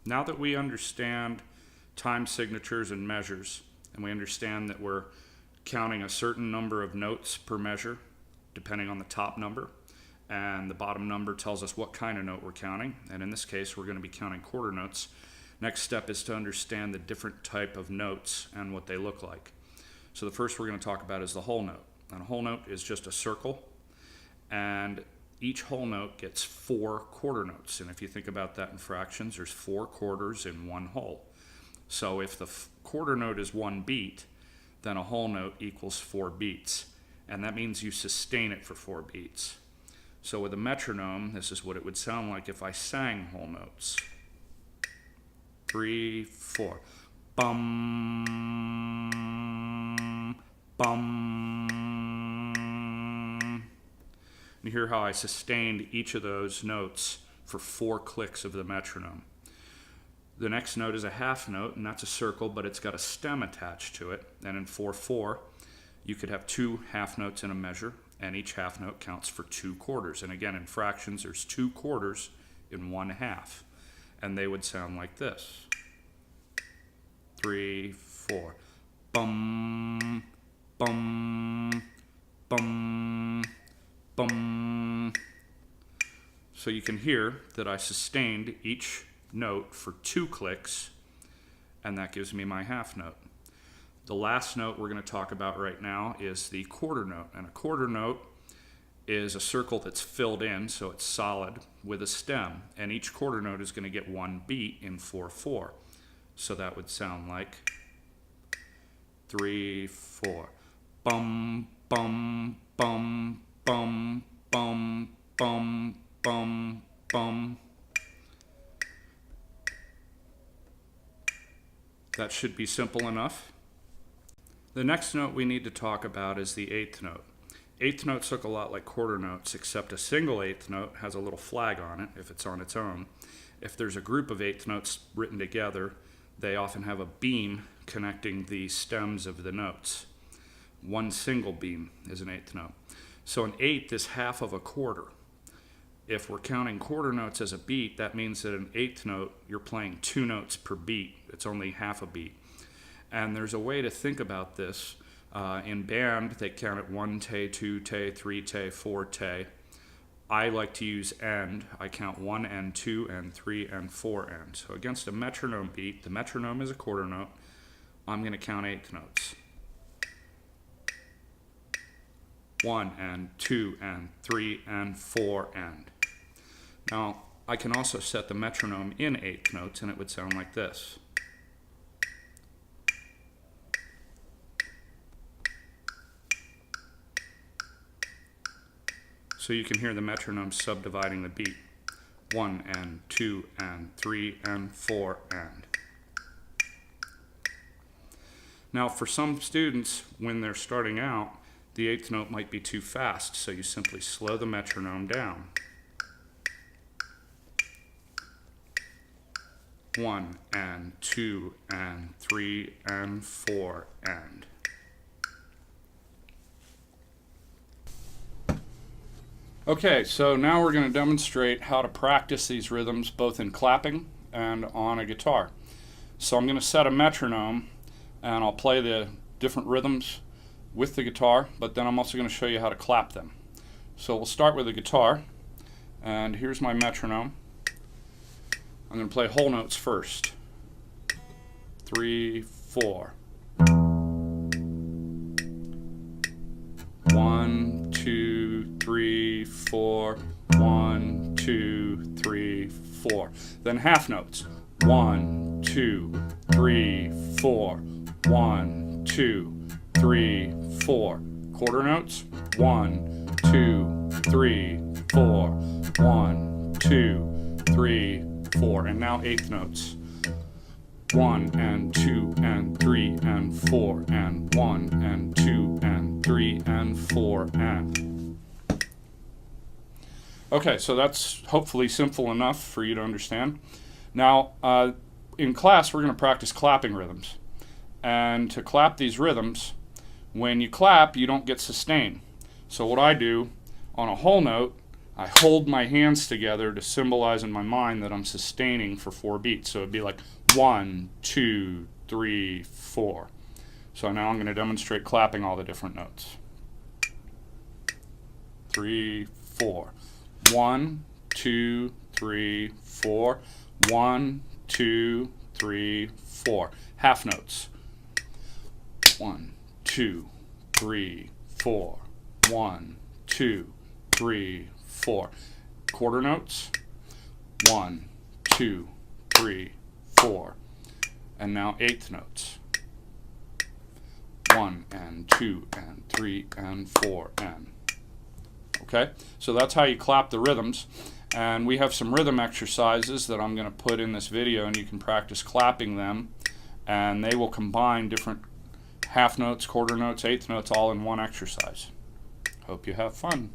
Now that we understand time signatures and measures, and we understand that we're counting a certain number of notes per measure, depending on the top number, and the bottom number tells us what kind of note we're counting, and in this case we're going to be counting quarter notes. Next step is to understand the different type of notes and what they look like. So the first we're going to talk about is the whole note. And a whole note is just a circle, and each whole note gets 4 quarter notes. And if you think about that in fractions, there's 4 quarters in one whole. So if the quarter note is 1 beat, then a whole note equals 4 beats. And that means you sustain it for 4 beats. So with a metronome, this is what it would sound like if I sang whole notes. 3, 4. Bum, bum. You hear how I sustained each of those notes for 4 clicks of the metronome. The next note is a half note, and that's a circle, but it's got a stem attached to it. And in 4/4, you could have 2 half notes in a measure, and each half note counts for 2 quarters. And again, in fractions, there's 2 quarters in 1 half. And they would sound like this. 3, 4. Bum, bum, bum, bum. So you can hear that I sustained each note for 2 clicks, and that gives me my half note. The last note we're going to talk about right now is the quarter note. And a quarter note is a circle that's filled in, so it's solid, with a stem. And each quarter note is going to get 1 beat in 4/4. So that would sound like 3, 4. Bum, bum, bum, bum, bum, bum, bum, bum. That should be simple enough. The next note we need to talk about is the 8th note. 8th notes look a lot like quarter notes, except a single 8th note has a little flag on it if it's on its own. If there's a group of 8th notes written together, they often have a beam connecting the stems of the notes. One single beam is an 8th note. So an 8th is half of a quarter. If we're counting quarter notes as a beat, that means that an 8th note, you're playing 2 notes per beat. It's only half a beat. And there's a way to think about this. In band, they count it 1 te, 2 te, 3 te, 4 te. I like to use end. I count 1 and 2 and 3 and 4 and. So against a metronome beat, the metronome is a quarter note. I'm going to count 8th notes. 1 and 2 and 3 and 4 and. Now, I can also set the metronome in 8th notes, and it would sound like this. So you can hear the metronome subdividing the beat. 1 and 2 and 3 and 4 and. Now, for some students, when they're starting out, the 8th note might be too fast, so you simply slow the metronome down. 1 and 2 and 3 and 4 and. Okay, so now we're going to demonstrate how to practice these rhythms both in clapping and on a guitar. So I'm going to set a metronome, and I'll play the different rhythms with the guitar, but then I'm also going to show you how to clap them. So we'll start with the guitar, and here's my metronome. I'm going to play whole notes first. 3, 4. 1, 2, 3, 4. 1, 2, 3, 4. Then half notes. 1, 2, 3, 4. 1, 2, 3, 4. Quarter notes. 1, 2, 3, 4. 1, 2, 3, 4. And now 8th notes. 1 and 2 and 3 and 4 and 1 and 2 and 3 and 4 and. Okay, so that's hopefully simple enough for you to understand. Now, in class, we're going to practice clapping rhythms. And to clap these rhythms, when you clap, you don't get sustain. So what I do on a whole note, I hold my hands together to symbolize in my mind that I'm sustaining for 4 beats. So it'd be like 1, 2, 3, 4. So now I'm going to demonstrate clapping all the different notes. 3, 4. 1, 2, 3, 4. 1, 2, 3, 4. Half notes. 1, 2, 3, 4. 1, 2, 3, 4. Quarter notes. 1, 2, 3, 4. And now eighth notes. 1 and 2 and 3 and 4 and. Okay, so that's how you clap the rhythms. And we have some rhythm exercises that I'm going to put in this video, and you can practice clapping them, and they will combine different half notes, quarter notes, eighth notes all in one exercise. Hope you have fun.